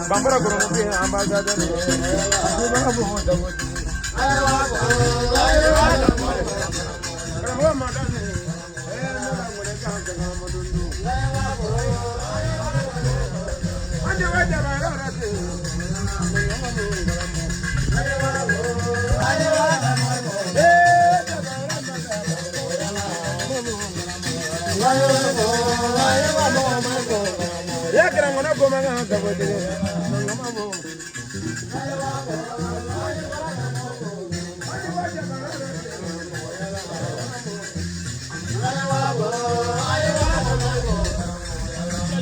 Bambara Goromuti, Ambassador, ya kira ngona goma nga gabode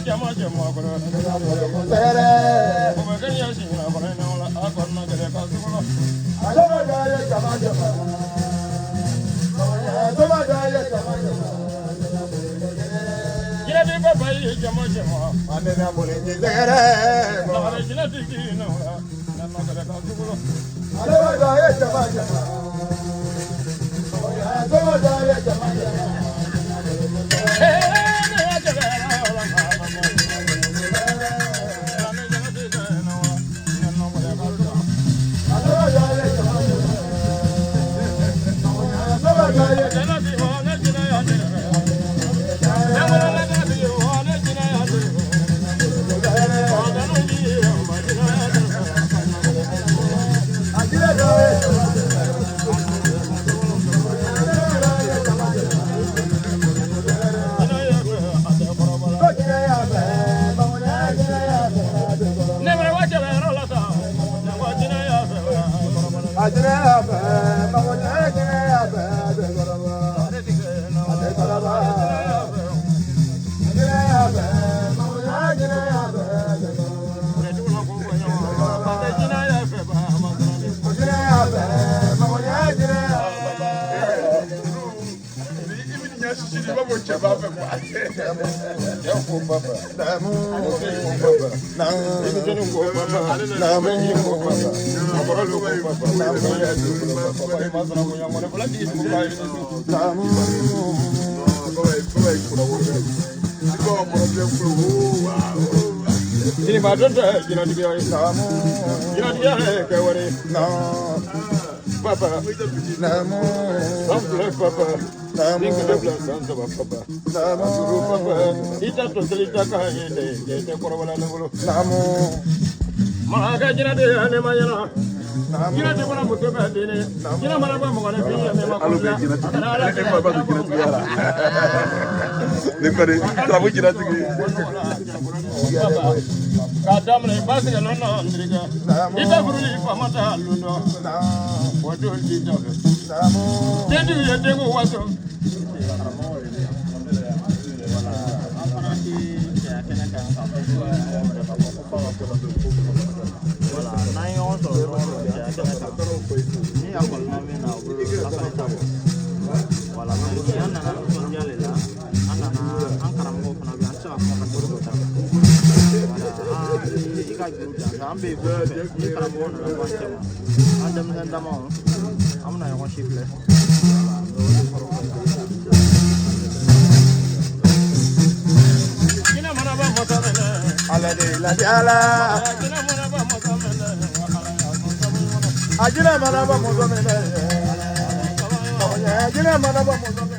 jama jama gora tere o me kan ya sin na gora na la a gora na gele ka su gora jama jama jama jama Jina di baba yi jama jama ane na mole ni tere na jina di ki na na gele ka su gora jama jama jama jama Ini madon dah, jina dia namu, jina dia kewari namu, papa namu, sampai papa namu, kedua sampai papa namu, papa kita tu cerita kaya ini korban namu namu, maka jina dia ni mana? Jina dia mana mutu berdi ni? Jina mana apa mengenai dia memang kuda. Ada apa jina dia? Lekari, kamu jina tu. Kadam le basi ga lona andriga ita buruli famata lundo wato dito dedu ye dengo wato voilà nayo to ni akol na me na voilà ni ana na to jale la ana na ankara mo fana bi ansa ko ko ko ambe ni karamo na wancha andam ndama amna yo shifle kina manaba motamena ala de la jala kina manaba motamena ajina manaba motamena ajina manaba motamena